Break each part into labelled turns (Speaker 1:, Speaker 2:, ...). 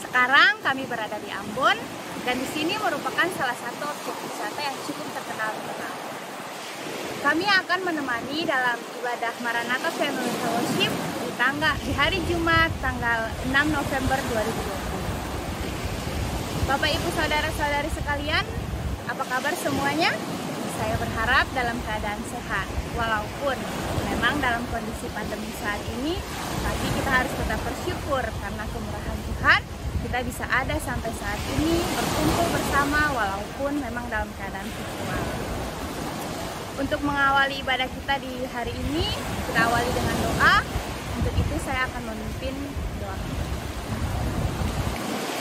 Speaker 1: Sekarang kami berada di Ambon dan di sini merupakan salah satu objek wisata yang cukup terkenal di kota. Kami akan menemani dalam ibadah Maranatha Family Fellowship di hari Jumat tanggal 6 November 2020. Bapak Ibu Saudara-saudari sekalian, apa kabar semuanya? Saya berharap dalam keadaan sehat, walaupun memang dalam kondisi pandemi saat ini, tapi kita harus tetap bersyukur karena kemurahan Tuhan, kita bisa ada sampai saat ini berkumpul bersama walaupun memang dalam keadaan virtual. Untuk mengawali ibadah kita di hari ini, kita awali dengan doa. Untuk itu saya akan memimpin doa.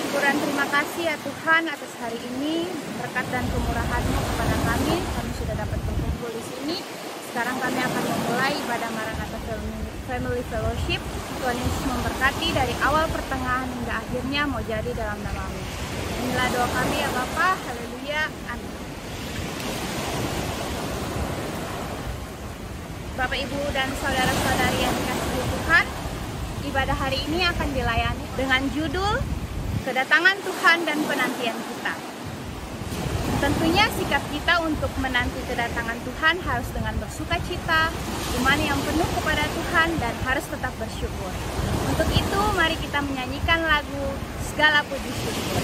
Speaker 1: Syukur dan terima kasih ya Tuhan atas hari ini, berkat dan kemurahan-Mu kepada kami sudah dapat berkumpul di sini. Sekarang kami akan memulai ibadah Maranatha Family Fellowship. Tuhan Yesus memberkati dari awal pertengahan hingga akhirnya, mau jadi dalam nama-Mu. Inilah doa kami ya Bapa. Haleluya. Amin. Bapak, Ibu, dan saudara-saudari yang dikasihi Tuhan, ibadah hari ini akan dilayani dengan judul Kedatangan Tuhan dan Penantian Kita. Tentunya sikap kita untuk menanti kedatangan Tuhan harus dengan bersukacita, iman yang penuh kepada Tuhan, dan harus tetap bersyukur. Untuk itu, mari kita menyanyikan lagu Segala Puji Syukur.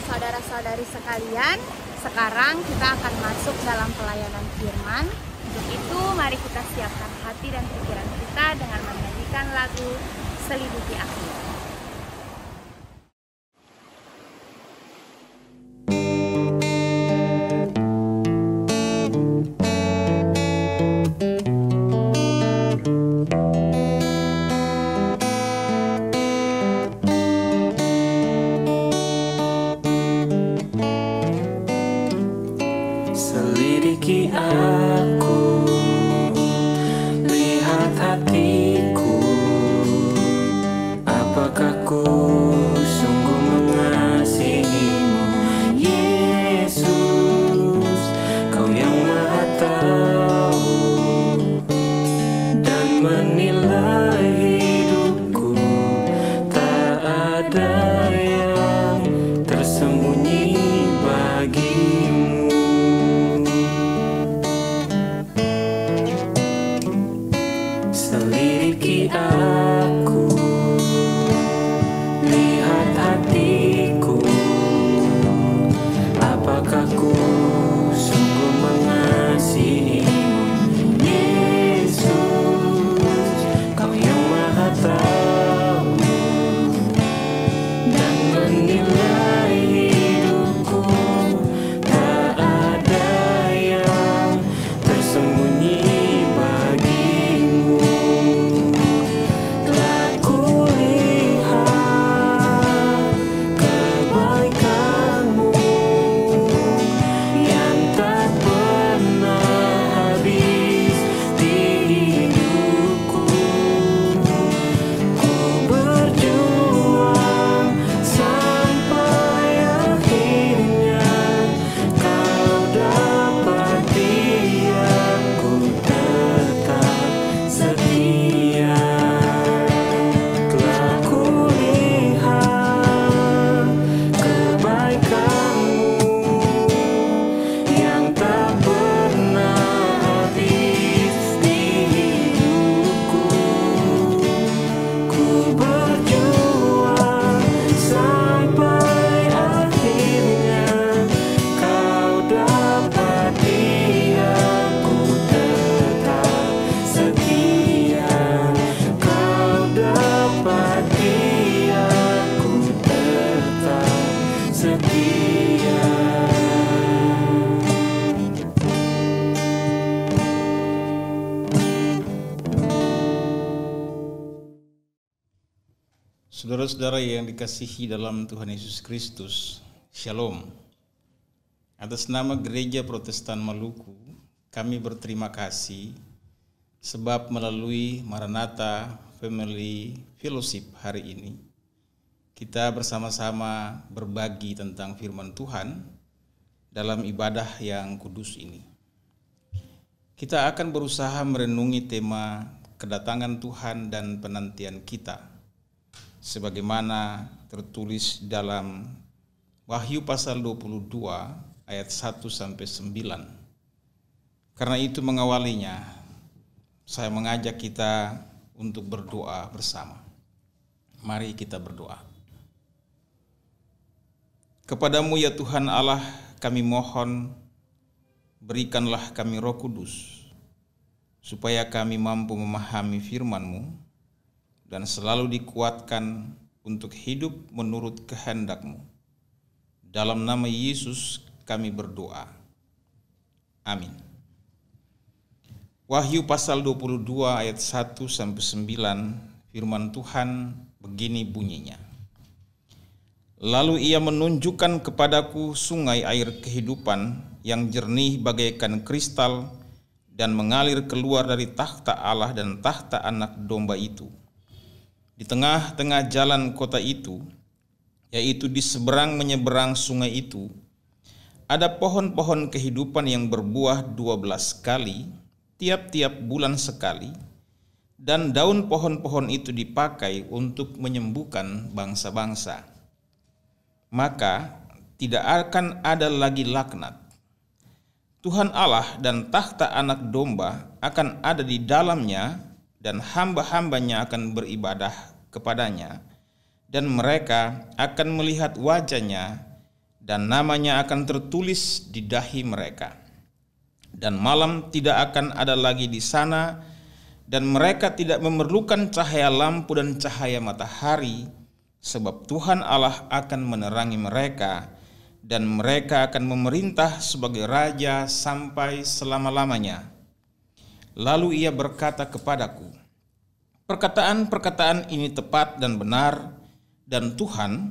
Speaker 1: Saudara-saudari sekalian, sekarang kita akan masuk dalam pelayanan firman. Untuk itu, mari kita siapkan hati dan pikiran kita dengan menyanyikan lagu Selidiki Aku.
Speaker 2: Selidiki aku, lihat hatiku, apa
Speaker 3: Saudara-saudara yang dikasihi dalam Tuhan Yesus Kristus, Shalom. Atas nama Gereja Protestan Maluku, kami berterima kasih sebab melalui Maranatha Family Fellowship hari ini, kita bersama-sama berbagi tentang firman Tuhan dalam ibadah yang kudus ini. Kita akan berusaha merenungi tema kedatangan Tuhan dan penantian kita, sebagaimana tertulis dalam Wahyu pasal 22 ayat 1-9. Karena itu mengawalinya, saya mengajak kita untuk berdoa bersama. Mari kita berdoa. Kepadamu ya Tuhan Allah, kami mohon, berikanlah kami Roh Kudus, supaya kami mampu memahami firman-Mu dan selalu dikuatkan untuk hidup menurut kehendak-Mu. Dalam nama Yesus kami berdoa. Amin. Wahyu pasal 22 ayat 1-9, firman Tuhan begini bunyinya. Lalu ia menunjukkan kepadaku sungai air kehidupan yang jernih bagaikan kristal dan mengalir keluar dari takhta Allah dan takhta Anak Domba itu. Di tengah-tengah jalan kota itu, yaitu di seberang menyeberang sungai itu, ada pohon-pohon kehidupan yang berbuah 12 kali, tiap-tiap bulan sekali, dan daun pohon-pohon itu dipakai untuk menyembuhkan bangsa-bangsa. Maka tidak akan ada lagi laknat. Tuhan Allah dan takhta Anak Domba akan ada di dalamnya, dan hamba-hambanya akan beribadah kepadanya, dan mereka akan melihat wajahnya, dan namanya akan tertulis di dahi mereka. Dan malam tidak akan ada lagi di sana, dan mereka tidak memerlukan cahaya lampu dan cahaya matahari, sebab Tuhan Allah akan menerangi mereka, dan mereka akan memerintah sebagai raja sampai selama-lamanya. Lalu ia berkata kepadaku, perkataan-perkataan ini tepat dan benar, dan Tuhan,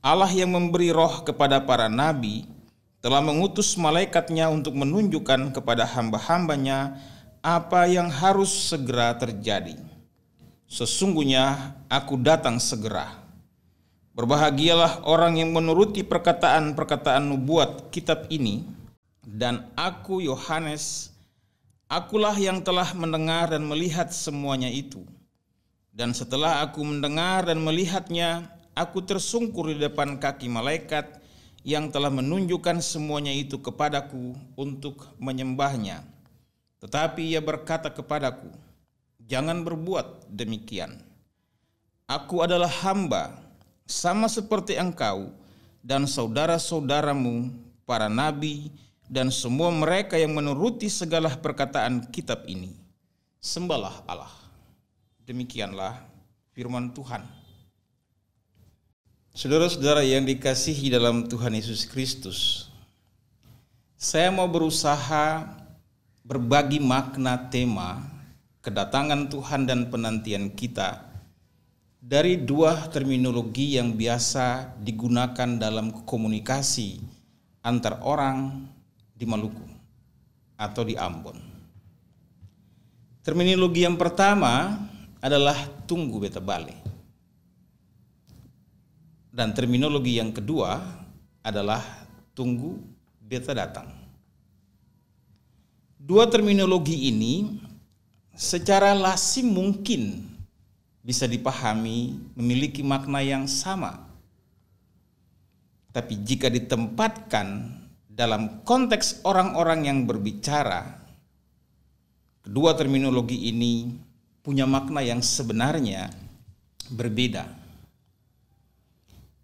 Speaker 3: Allah yang memberi roh kepada para nabi, telah mengutus malaikatnya untuk menunjukkan kepada hamba-hambanya apa yang harus segera terjadi. Sesungguhnya aku datang segera. Berbahagialah orang yang menuruti perkataan-perkataan nubuat kitab ini, dan aku Yohanes, akulah yang telah mendengar dan melihat semuanya itu. Dan setelah aku mendengar dan melihatnya, aku tersungkur di depan kaki malaikat yang telah menunjukkan semuanya itu kepadaku untuk menyembahnya. Tetapi ia berkata kepadaku, jangan berbuat demikian. Aku adalah hamba, sama seperti engkau dan saudara-saudaramu, para nabi, dan semua mereka yang menuruti segala perkataan kitab ini. Sembahlah Allah. Demikianlah firman Tuhan. Saudara-saudara yang dikasihi dalam Tuhan Yesus Kristus, saya mau berusaha berbagi makna tema kedatangan Tuhan dan penantian kita dari dua terminologi yang biasa digunakan dalam komunikasi antar orang di Maluku atau di Ambon. Terminologi yang pertama adalah tunggu beta bale, dan terminologi yang kedua adalah tunggu beta datang. Dua terminologi ini secara lazim mungkin bisa dipahami memiliki makna yang sama, tapi jika ditempatkan dalam konteks orang-orang yang berbicara, kedua terminologi ini punya makna yang sebenarnya berbeda.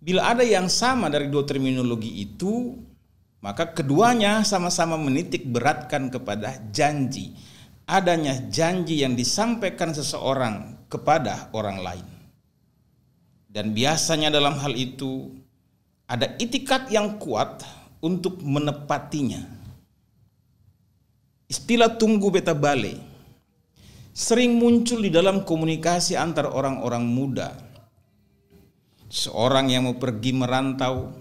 Speaker 3: Bila ada yang sama dari dua terminologi itu, maka keduanya sama-sama menitik beratkan kepada janji. Adanya janji yang disampaikan seseorang kepada orang lain. Dan biasanya dalam hal itu ada itikat yang kuat untuk menepatinya. Istilah tunggu beta bale sering muncul di dalam komunikasi antar orang-orang muda. seorang yang mau pergi merantau,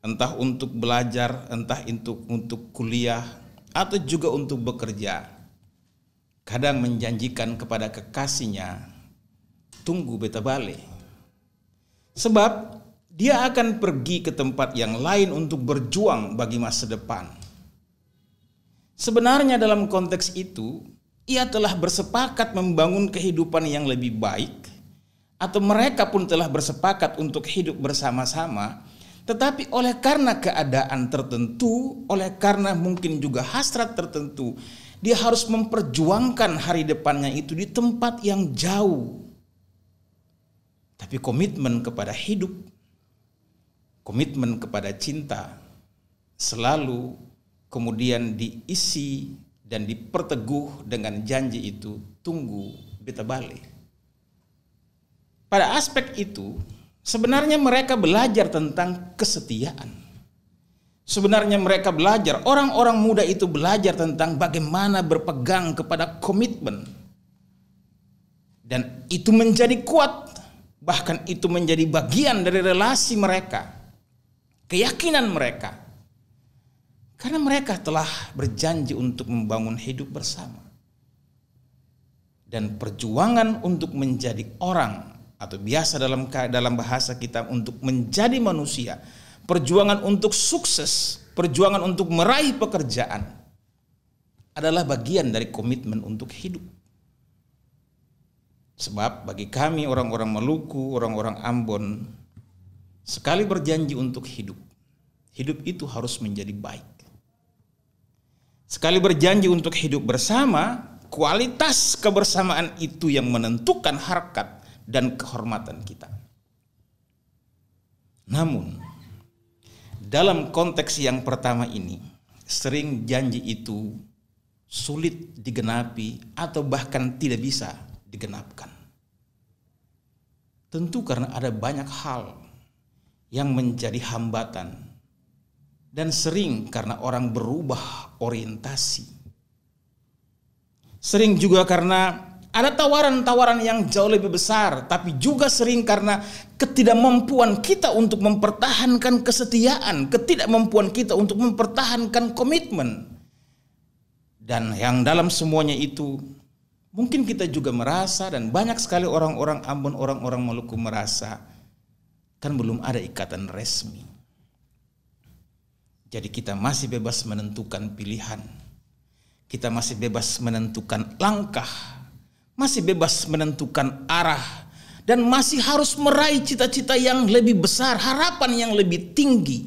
Speaker 3: entah untuk belajar, entah untuk kuliah, atau juga untuk bekerja, kadang menjanjikan kepada kekasihnya, tunggu beta balik. Sebab dia akan pergi ke tempat yang lain untuk berjuang bagi masa depan. Sebenarnya dalam konteks itu, ia telah bersepakat membangun kehidupan yang lebih baik, atau mereka pun telah bersepakat untuk hidup bersama-sama. Tetapi oleh karena keadaan tertentu, oleh karena mungkin juga hasrat tertentu, dia harus memperjuangkan hari depannya itu di tempat yang jauh. Tapi komitmen kepada hidup, komitmen kepada cinta, selalu kemudian diisi dan diperteguh dengan janji itu, tunggu beta balik. Pada aspek itu, sebenarnya mereka belajar tentang kesetiaan. Sebenarnya mereka belajar, orang-orang muda itu belajar tentang bagaimana berpegang kepada komitmen. Dan itu menjadi kuat, bahkan itu menjadi bagian dari relasi mereka, keyakinan mereka. Karena mereka telah berjanji untuk membangun hidup bersama. Dan perjuangan untuk menjadi orang, atau biasa dalam bahasa kita untuk menjadi manusia, perjuangan untuk sukses, perjuangan untuk meraih pekerjaan adalah bagian dari komitmen untuk hidup. Sebab bagi kami orang-orang Maluku, orang-orang Ambon, sekali berjanji untuk hidup, hidup itu harus menjadi baik. Sekali berjanji untuk hidup bersama, kualitas kebersamaan itu yang menentukan harkat dan kehormatan kita. Namun, dalam konteks yang pertama ini, sering janji itu sulit digenapi atau bahkan tidak bisa digenapkan. Tentu karena ada banyak hal yang menjadi hambatan, dan sering karena orang berubah orientasi. Sering juga karena ada tawaran-tawaran yang jauh lebih besar, tapi juga sering karena ketidakmampuan kita untuk mempertahankan kesetiaan, ketidakmampuan kita untuk mempertahankan komitmen. Dan yang dalam semuanya itu, mungkin kita juga merasa, dan banyak sekali orang-orang Ambon, orang-orang Maluku merasa, kan belum ada ikatan resmi. Jadi kita masih bebas menentukan pilihan, kita masih bebas menentukan langkah, masih bebas menentukan arah, dan masih harus meraih cita-cita yang lebih besar, harapan yang lebih tinggi.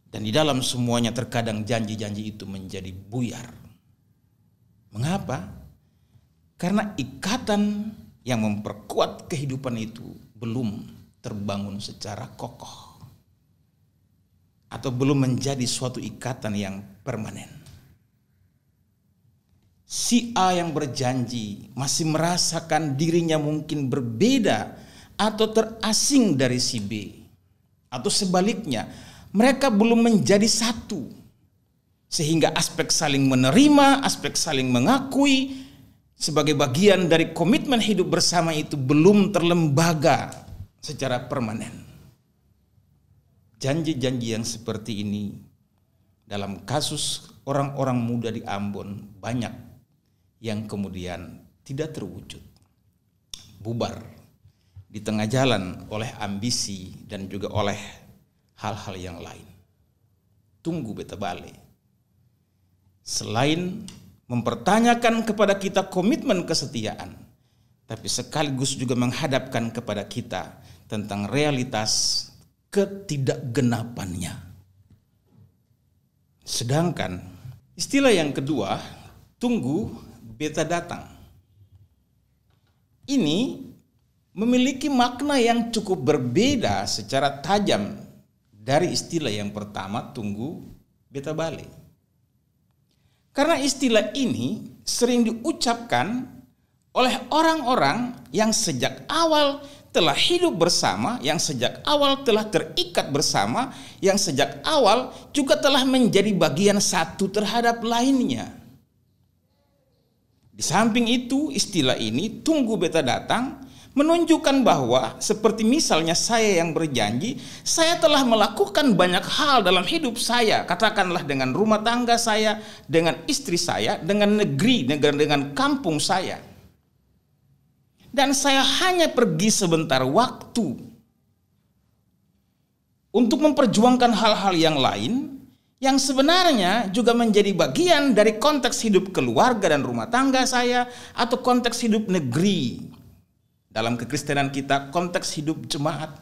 Speaker 3: Dan di dalam semuanya terkadang janji-janji itu menjadi buyar. Mengapa? Karena ikatan yang memperkuat kehidupan itu belum terbangun secara kokoh, atau belum menjadi suatu ikatan yang permanen. Si A yang berjanji masih merasakan dirinya mungkin berbeda atau terasing dari si B. Atau sebaliknya, mereka belum menjadi satu. Sehingga aspek saling menerima, aspek saling mengakui sebagai bagian dari komitmen hidup bersama itu belum terlembaga secara permanen. Janji-janji yang seperti ini dalam kasus orang-orang muda di Ambon banyak yang kemudian tidak terwujud, bubar di tengah jalan oleh ambisi dan juga oleh hal-hal yang lain. Tunggu beta balik. Selain mempertanyakan kepada kita komitmen kesetiaan, tapi sekaligus juga menghadapkan kepada kita tentang realitas ketidakgenapannya. Sedangkan istilah yang kedua, tunggu beta datang, ini memiliki makna yang cukup berbeda secara tajam dari istilah yang pertama, tunggu beta balik. Karena istilah ini sering diucapkan oleh orang-orang yang sejak awal telah hidup bersama, yang sejak awal telah terikat bersama, yang sejak awal juga telah menjadi bagian satu terhadap lainnya. Di samping itu, istilah ini tunggu beta datang menunjukkan bahwa seperti misalnya saya yang berjanji, saya telah melakukan banyak hal dalam hidup saya, katakanlah dengan rumah tangga saya, dengan istri saya, dengan negeri, dengan kampung saya. Dan saya hanya pergi sebentar waktu untuk memperjuangkan hal-hal yang lain yang sebenarnya juga menjadi bagian dari konteks hidup keluarga dan rumah tangga saya, atau konteks hidup negeri. Dalam kekristenan kita, konteks hidup jemaat.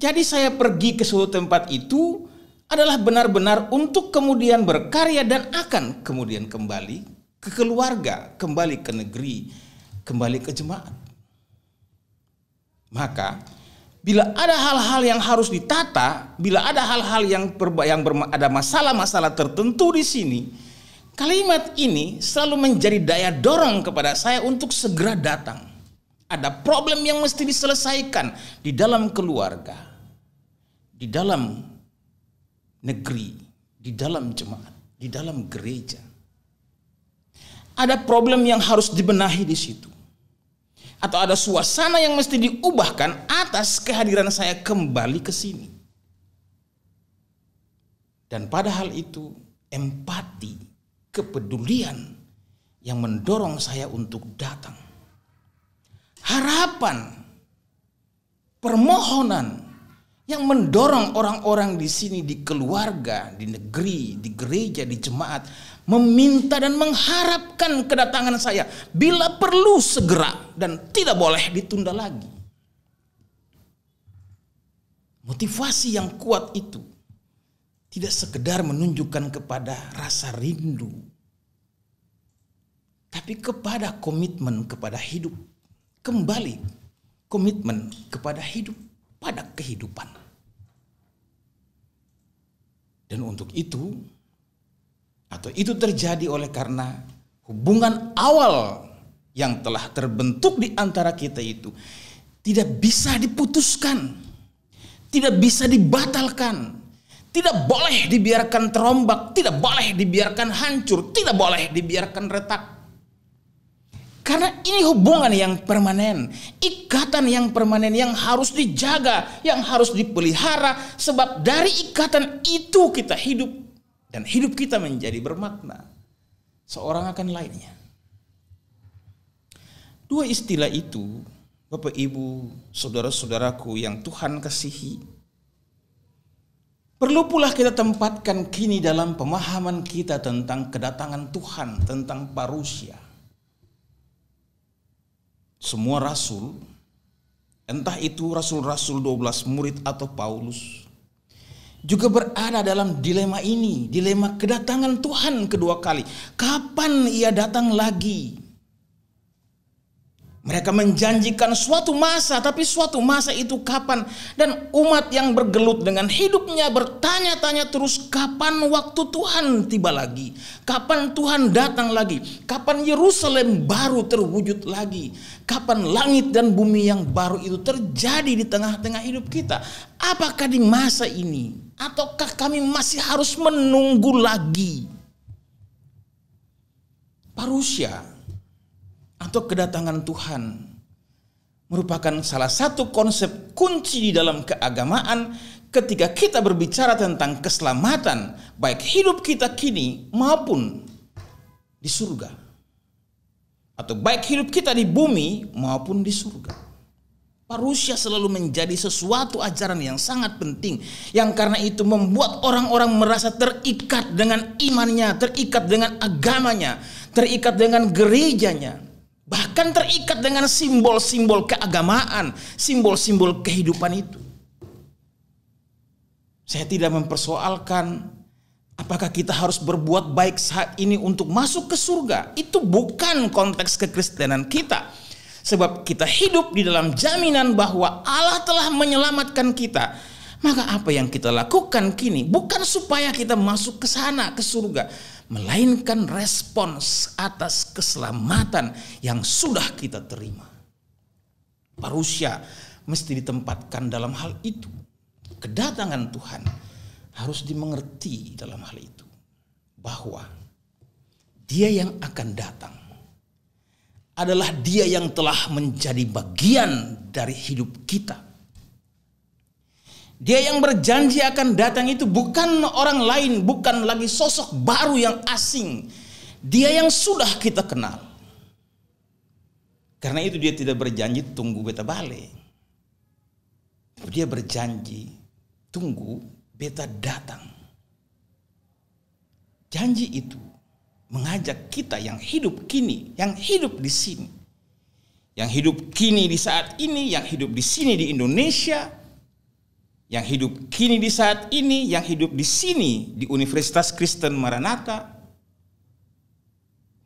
Speaker 3: Jadi saya pergi ke suatu tempat itu adalah benar-benar untuk kemudian berkarya dan akan kemudian kembali ke keluarga, kembali ke negeri, kembali ke jemaat. Maka bila ada hal-hal yang harus ditata, bila ada hal-hal yang ada masalah-masalah tertentu di sini, kalimat ini selalu menjadi daya dorong kepada saya untuk segera datang. Ada problem yang mesti diselesaikan di dalam keluarga, di dalam negeri, di dalam jemaat, di dalam gereja. Ada problem yang harus dibenahi di situ. Atau ada suasana yang mesti diubahkan atas kehadiran saya kembali ke sini. Dan pada hal itu, empati, kepedulian yang mendorong saya untuk datang. Harapan, permohonan yang mendorong orang-orang di sini, di keluarga, di negeri, di gereja, di jemaat, meminta dan mengharapkan kedatangan saya bila perlu segera dan tidak boleh ditunda lagi. Motivasi yang kuat itu tidak sekedar menunjukkan kepada rasa rindu, tapi kepada komitmen kepada hidup. Kembali komitmen kepada hidup, pada kehidupan. Dan untuk itu, atau itu terjadi oleh karena hubungan awal yang telah terbentuk di antara kita itu tidak bisa diputuskan, tidak bisa dibatalkan. Tidak boleh dibiarkan terombak, tidak boleh dibiarkan hancur, tidak boleh dibiarkan retak. Karena ini hubungan yang permanen, ikatan yang permanen yang harus dijaga, yang harus dipelihara. Sebab dari ikatan itu kita hidup, dan hidup kita menjadi bermakna seorang akan lainnya. Dua istilah itu, Bapak Ibu, saudara-saudaraku yang Tuhan kasihi, perlu pula kita tempatkan kini dalam pemahaman kita tentang kedatangan Tuhan, tentang parusia. Semua rasul, entah itu rasul-rasul 12 murid atau Paulus, juga berada dalam dilema ini, dilema kedatangan Tuhan kedua kali. Kapan ia datang lagi? Mereka menjanjikan suatu masa, tapi suatu masa itu kapan? Dan umat yang bergelut dengan hidupnya bertanya-tanya terus, kapan waktu Tuhan tiba lagi? Kapan Tuhan datang lagi? Kapan Yerusalem baru terwujud lagi? Kapan langit dan bumi yang baru itu terjadi di tengah-tengah hidup kita? Apakah di masa ini? Ataukah kami masih harus menunggu lagi? Parusia atau kedatangan Tuhan merupakan salah satu konsep kunci di dalam keagamaan ketika kita berbicara tentang keselamatan, baik hidup kita kini maupun di surga, atau baik hidup kita di bumi maupun di surga. Parusia selalu menjadi sesuatu ajaran yang sangat penting, yang karena itu membuat orang-orang merasa terikat dengan imannya, terikat dengan agamanya, terikat dengan gerejanya. Bahkan terikat dengan simbol-simbol keagamaan, simbol-simbol kehidupan itu. Saya tidak mempersoalkan apakah kita harus berbuat baik saat ini untuk masuk ke surga. Itu bukan konteks kekristenan kita. Sebab kita hidup di dalam jaminan bahwa Allah telah menyelamatkan kita. Maka apa yang kita lakukan kini bukan supaya kita masuk ke sana, ke surga, melainkan respons atas keselamatan yang sudah kita terima. Parusia mesti ditempatkan dalam hal itu. Kedatangan Tuhan harus dimengerti dalam hal itu, bahwa Dia yang akan datang adalah Dia yang telah menjadi bagian dari hidup kita. Dia yang berjanji akan datang itu bukan orang lain, bukan lagi sosok baru yang asing. Dia yang sudah kita kenal. Karena itu Dia tidak berjanji tunggu beta balik. Dia berjanji tunggu beta datang. Janji itu mengajak kita yang hidup kini, yang hidup di sini, yang hidup kini di saat ini, yang hidup di sini di Indonesia, yang hidup kini di saat ini, yang hidup di sini di Universitas Kristen Maranatha,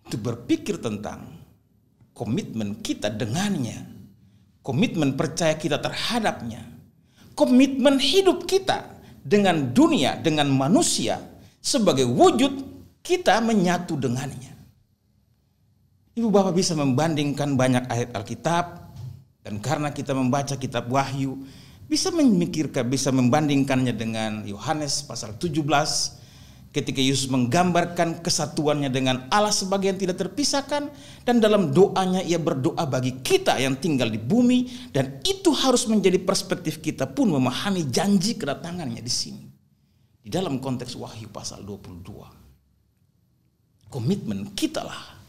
Speaker 3: untuk berpikir tentang komitmen kita dengannya, komitmen percaya kita terhadapnya, komitmen hidup kita dengan dunia, dengan manusia, sebagai wujud kita menyatu dengannya. Ibu bapak bisa membandingkan banyak ayat Alkitab, dan karena kita membaca kitab Wahyu, bisa memikirkan, bisa membandingkannya dengan Yohanes pasal 17, ketika Yesus menggambarkan kesatuannya dengan Allah sebagai yang tidak terpisahkan, dan dalam doanya Ia berdoa bagi kita yang tinggal di bumi, dan itu harus menjadi perspektif kita pun memahami janji kedatangannya di sini. Di dalam konteks Wahyu pasal 22. Komitmen kita lah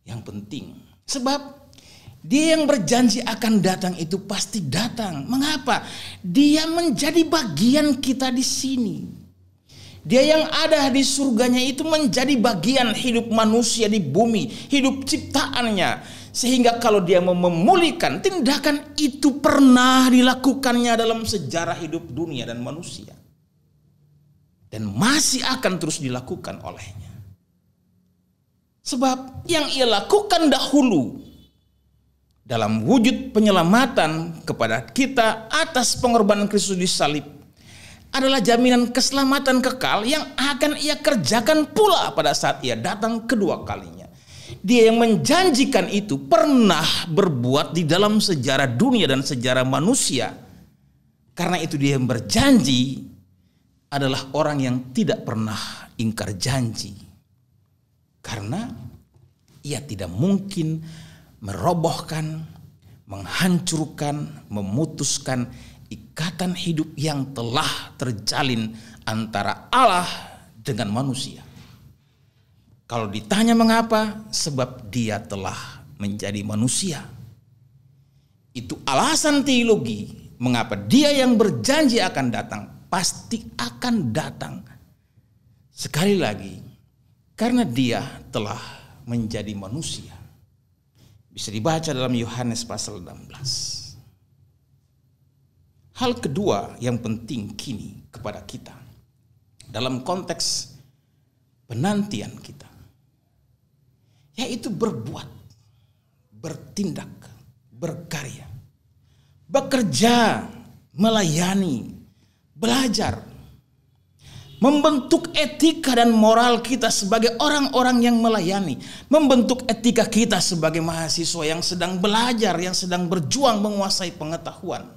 Speaker 3: yang penting. Sebab Dia yang berjanji akan datang itu pasti datang. Mengapa? Dia menjadi bagian kita di sini. Dia yang ada di surganya itu menjadi bagian hidup manusia di bumi, hidup ciptaannya. Sehingga kalau Dia mau memulihkan, tindakan itu pernah dilakukannya dalam sejarah hidup dunia dan manusia. Dan masih akan terus dilakukan olehnya. Sebab yang Ia lakukan dahulu dalam wujud penyelamatan kepada kita atas pengorbanan Kristus di salib adalah jaminan keselamatan kekal yang akan Ia kerjakan pula pada saat Ia datang kedua kalinya. Dia yang menjanjikan itu pernah berbuat di dalam sejarah dunia dan sejarah manusia. Karena itu Dia yang berjanji adalah orang yang tidak pernah ingkar janji. Karena Ia tidak mungkin merobohkan, menghancurkan, memutuskan ikatan hidup yang telah terjalin antara Allah dengan manusia. Kalau ditanya mengapa? Sebab Dia telah menjadi manusia. Itu alasan teologi mengapa Dia yang berjanji akan datang pasti akan datang. Sekali lagi, karena Dia telah menjadi manusia. Bisa dibaca dalam Yohanes pasal 16. Hal kedua yang penting kini kepada kita dalam konteks penantian kita, yaitu berbuat, bertindak, berkarya, bekerja, melayani, belajar, membentuk etika dan moral kita sebagai orang-orang yang melayani, membentuk etika kita sebagai mahasiswa yang sedang belajar, yang sedang berjuang menguasai pengetahuan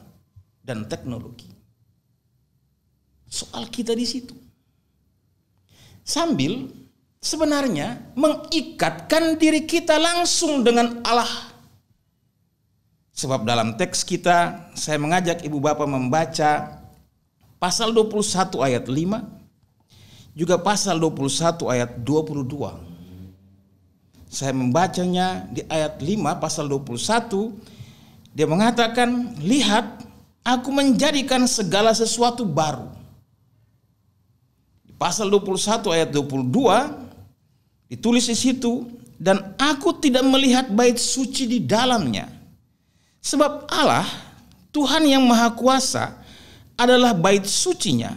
Speaker 3: dan teknologi. Soal kita di situ. Sambil sebenarnya mengikatkan diri kita langsung dengan Allah. Sebab dalam teks kita, saya mengajak ibu bapak membaca pasal 21 ayat 5, juga pasal 21 ayat 22. Saya membacanya di ayat 5 pasal 21. Dia mengatakan, lihat, aku menjadikan segala sesuatu baru. Di pasal 21 ayat 22 ditulis di situ, dan aku tidak melihat bait suci di dalamnya. Sebab Allah, Tuhan yang Maha Kuasa, adalah bait sucinya.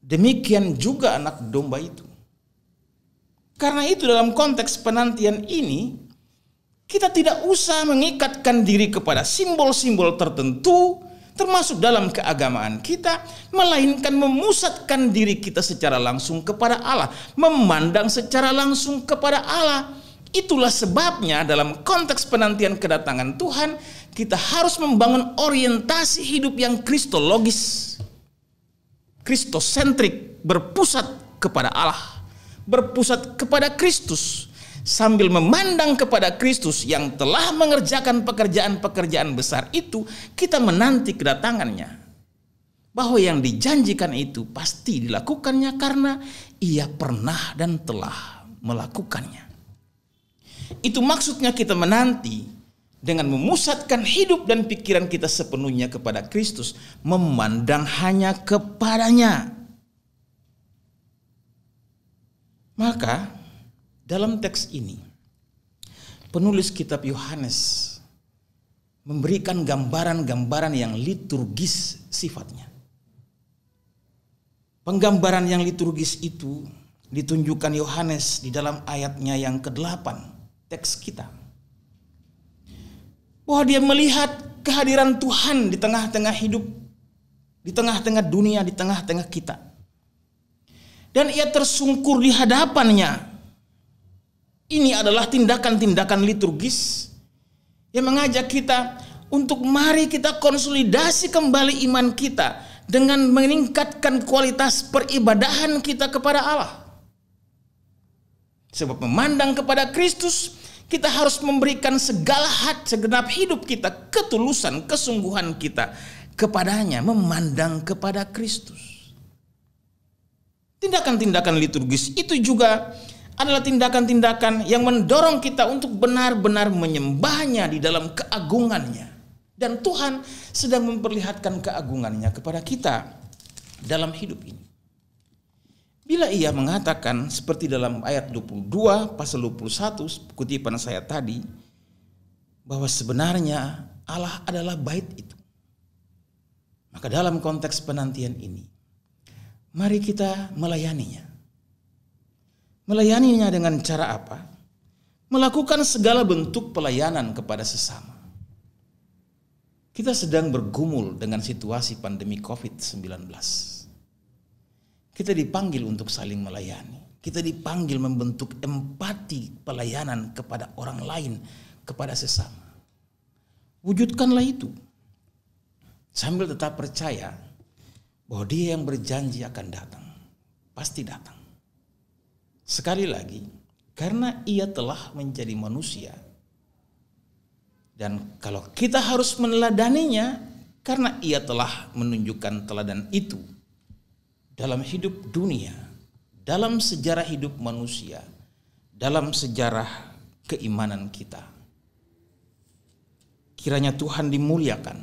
Speaker 3: Demikian juga anak domba itu. Karena itu dalam konteks penantian ini, kita tidak usah mengikatkan diri kepada simbol-simbol tertentu, termasuk dalam keagamaan kita, melainkan memusatkan diri kita secara langsung kepada Allah, memandang secara langsung kepada Allah. Itulah sebabnya dalam konteks penantian kedatangan Tuhan, kita harus membangun orientasi hidup yang kristologis, kristosentrik, berpusat kepada Allah, berpusat kepada Kristus. sambil memandang kepada Kristus yang telah mengerjakan pekerjaan-pekerjaan besar itu, kita menanti kedatangannya. Bahwa yang dijanjikan itu pasti dilakukannya karena ia pernah dan telah melakukannya. Itu maksudnya kita menanti dengan memusatkan hidup dan pikiran kita sepenuhnya kepada Kristus, memandang hanya kepadanya. Maka dalam teks ini penulis kitab Yohanes memberikan gambaran-gambaran yang liturgis sifatnya. Penggambaran yang liturgis itu ditunjukkan Yohanes di dalam ayatnya yang ke-8 teks kita. Bahwa dia melihat kehadiran Tuhan di tengah-tengah hidup, di tengah-tengah dunia, di tengah-tengah kita. Dan ia tersungkur di hadapannya. Ini adalah tindakan-tindakan liturgis yang mengajak kita untuk mari kita konsolidasi kembali iman kita dengan meningkatkan kualitas peribadahan kita kepada Allah. Sebab memandang kepada Kristus, kita harus memberikan segenap hidup kita, ketulusan, kesungguhan kita kepadanya, memandang kepada Kristus. Tindakan-tindakan liturgis itu juga adalah tindakan-tindakan yang mendorong kita untuk benar-benar menyembahnya di dalam keagungannya. Dan Tuhan sedang memperlihatkan keagungannya kepada kita dalam hidup ini. Bila ia mengatakan seperti dalam ayat 22 pasal 21 kutipan saya tadi, bahwa sebenarnya Allah adalah bait itu. Maka dalam konteks penantian ini, mari kita melayaninya. Melayaninya dengan cara apa? Melakukan segala bentuk pelayanan kepada sesama. Kita sedang bergumul dengan situasi pandemi COVID-19. Kita dipanggil untuk saling melayani. Kita dipanggil membentuk empati pelayanan kepada orang lain, kepada sesama. Wujudkanlah itu. Sambil tetap percaya bahwa Dia yang berjanji akan datang. Pasti datang. Sekali lagi, karena Ia telah menjadi manusia. Dan kalau kita harus meneladaninya, karena Ia telah menunjukkan teladan itu dalam hidup dunia, dalam sejarah hidup manusia, dalam sejarah keimanan kita. Kiranya Tuhan dimuliakan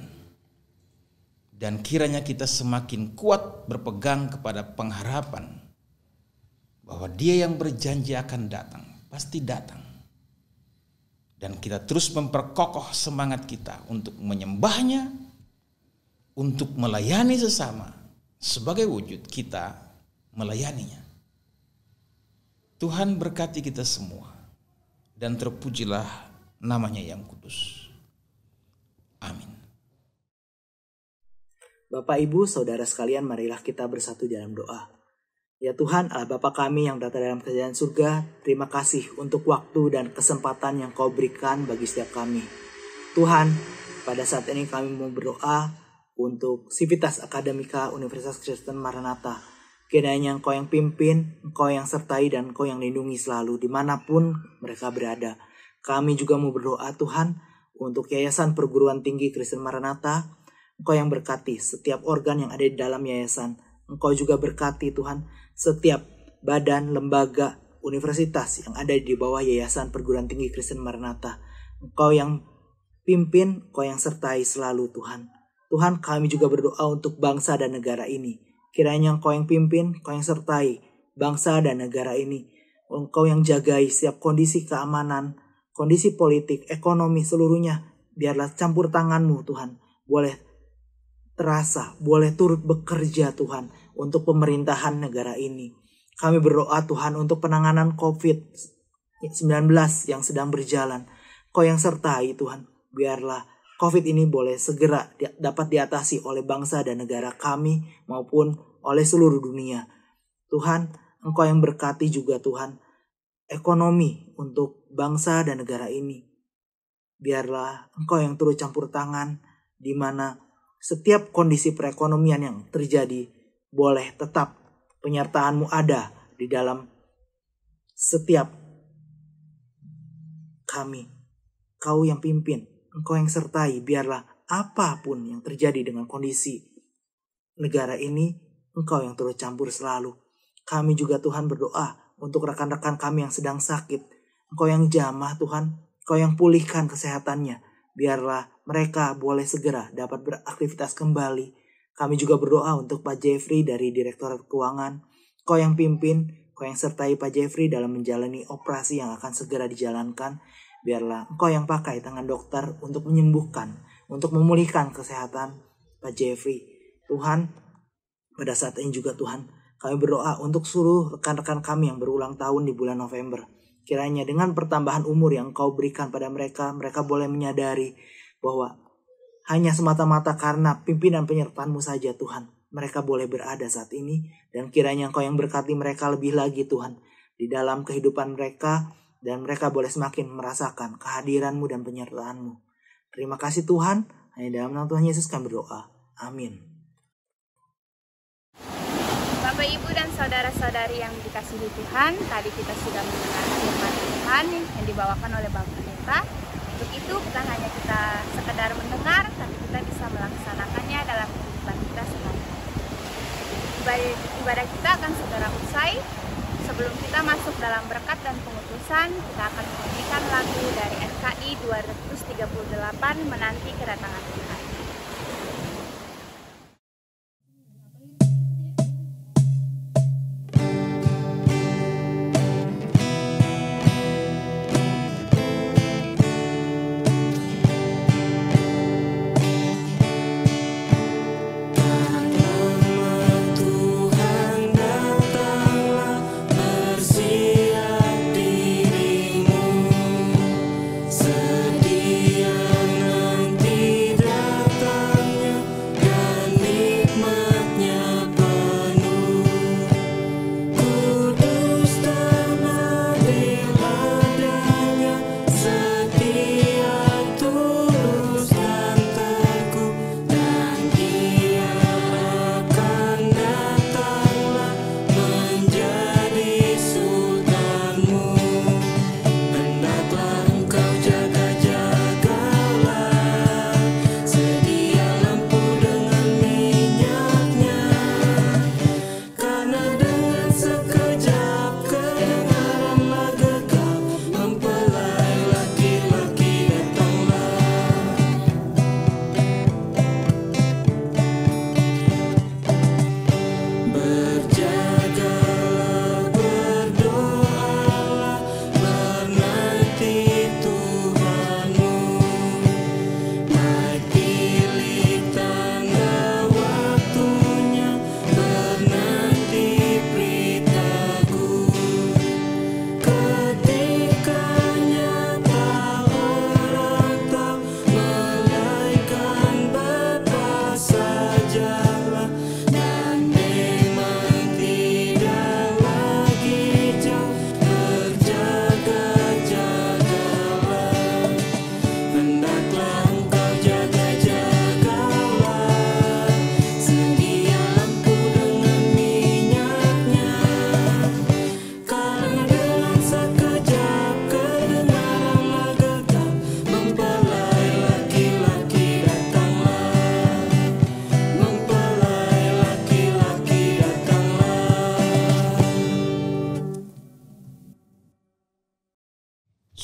Speaker 3: dan kiranya kita semakin kuat berpegang kepada pengharapan bahwa Dia yang berjanji akan datang, pasti datang. Dan kita terus memperkokoh semangat kita untuk menyembahnya, untuk melayani sesama, sebagai wujud kita melayaninya. Tuhan berkati kita semua, dan terpujilah namanya yang kudus. Amin.
Speaker 4: Bapak, Ibu, Saudara sekalian, marilah kita bersatu dalam doa. Ya Tuhan, Allah Bapa kami yang berada dalam kerajaan surga, terima kasih untuk waktu dan kesempatan yang Kau berikan bagi setiap kami. Tuhan, pada saat ini kami mau berdoa untuk Sivitas Akademika Universitas Kristen Maranatha. Kiranya Engkau yang pimpin, Engkau yang sertai, dan Engkau yang lindungi selalu dimanapun mereka berada. Kami juga mau berdoa Tuhan untuk Yayasan Perguruan Tinggi Kristen Maranatha. Engkau yang berkati setiap organ yang ada di dalam yayasan. Engkau juga berkati Tuhan setiap badan, lembaga, universitas yang ada di bawah Yayasan Perguruan Tinggi Kristen Maranatha. Engkau yang pimpin, Engkau yang sertai selalu Tuhan. Tuhan, kami juga berdoa untuk bangsa dan negara ini. Kiranya Engkau yang pimpin, Engkau yang sertai bangsa dan negara ini. Engkau yang jagai setiap kondisi keamanan, kondisi politik, ekonomi seluruhnya. Biarlah campur tangan-Mu Tuhan boleh terasa, boleh turut bekerja Tuhan untuk pemerintahan negara ini. Kami berdoa Tuhan untuk penanganan COVID-19 yang sedang berjalan. Kau yang sertai Tuhan, biarlah COVID ini boleh segera dapat diatasi oleh bangsa dan negara kami maupun oleh seluruh dunia. Tuhan, Engkau yang berkati juga Tuhan ekonomi untuk bangsa dan negara ini. Biarlah Engkau yang turut campur tangan di mana setiap kondisi perekonomian yang terjadi boleh tetap penyertaan-Mu ada di dalam setiap kami. Kau yang pimpin, Engkau yang sertai, biarlah apapun yang terjadi dengan kondisi negara ini, Engkau yang turut campur selalu. Kami juga Tuhan berdoa untuk rekan-rekan kami yang sedang sakit. Engkau yang jamah Tuhan, Engkau yang pulihkan kesehatannya. Biarlah mereka boleh segera dapat beraktivitas kembali. Kami juga berdoa untuk Pak Jeffrey dari Direktorat Keuangan. Engkau yang pimpin, Engkau yang sertai Pak Jeffrey dalam menjalani operasi yang akan segera dijalankan. Biarlah Engkau yang pakai tangan dokter untuk menyembuhkan, untuk memulihkan kesehatan Pak Jeffrey. Tuhan, pada saat ini juga Tuhan, kami berdoa untuk seluruh rekan-rekan kami yang berulang tahun di bulan November. Kiranya dengan pertambahan umur yang Engkau berikan pada mereka, mereka boleh menyadari bahwa hanya semata-mata karena pimpinan penyertaan-Mu saja Tuhan, mereka boleh berada saat ini. Dan kiranya Engkau yang berkati mereka lebih lagi Tuhan, di dalam kehidupan mereka, dan mereka boleh semakin merasakan kehadiran-Mu dan penyertaan-Mu. Terima kasih Tuhan, hanya dalam nama Tuhan Yesus kami berdoa. Amin.
Speaker 1: Bapak, Ibu, dan saudara-saudari yang dikasihi Tuhan, tadi kita sudah mendengar firman Tuhan yang dibawakan oleh Bapak Pendeta. Untuk itu bukan hanya kita sekedar mendengar, tapi kita bisa melaksanakannya dalam kehidupan kita sehari-hari. Ibadah kita akan segera usai. Sebelum kita masuk dalam berkat dan pengutusan, kita akan menyanyikan lagu dari NKI 238, Menanti Kedatangan Tuhan.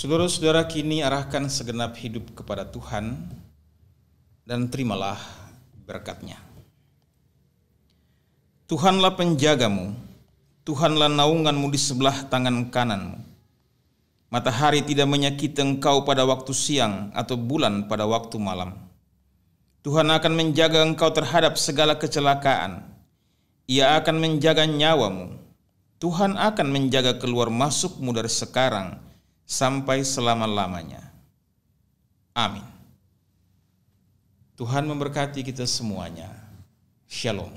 Speaker 3: Saudara-saudara, kini arahkan segenap hidup kepada Tuhan dan terimalah berkat-Nya. Tuhanlah penjagamu, Tuhanlah naunganmu di sebelah tangan kananmu. Matahari tidak menyakiti engkau pada waktu siang atau bulan pada waktu malam. Tuhan akan menjaga engkau terhadap segala kecelakaan. Ia akan menjaga nyawamu. Tuhan akan menjaga keluar masukmu dari sekarang sampai selama-lamanya. Amin. Tuhan memberkati kita semuanya. Shalom.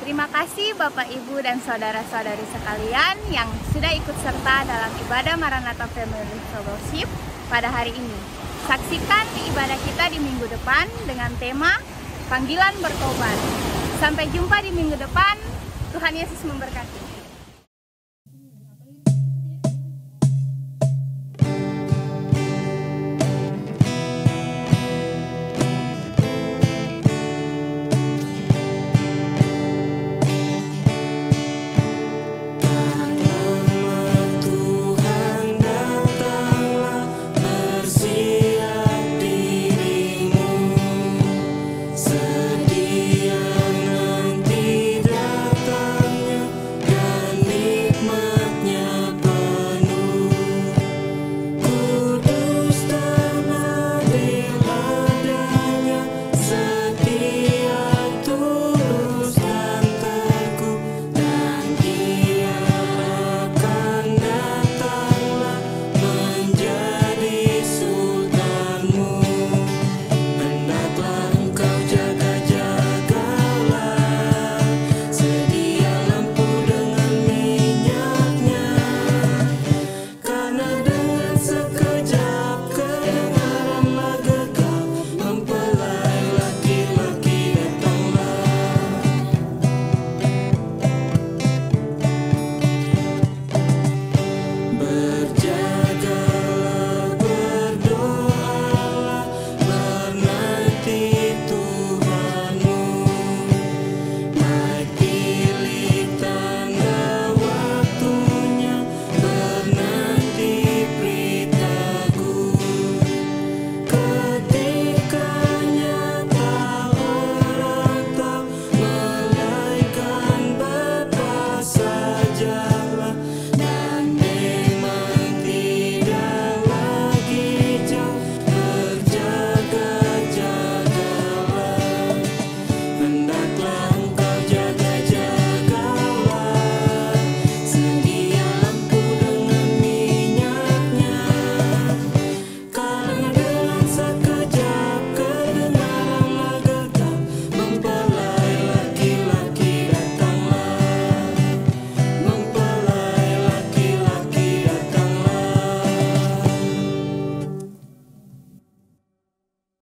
Speaker 1: Terima kasih Bapak, Ibu, dan saudara-saudari sekalian yang sudah ikut serta dalam ibadah Maranatha Family Fellowship pada hari ini. Saksikan ibadah kita di minggu depan dengan tema Panggilan Bertobat. Sampai jumpa di minggu depan. Tuhan Yesus memberkati.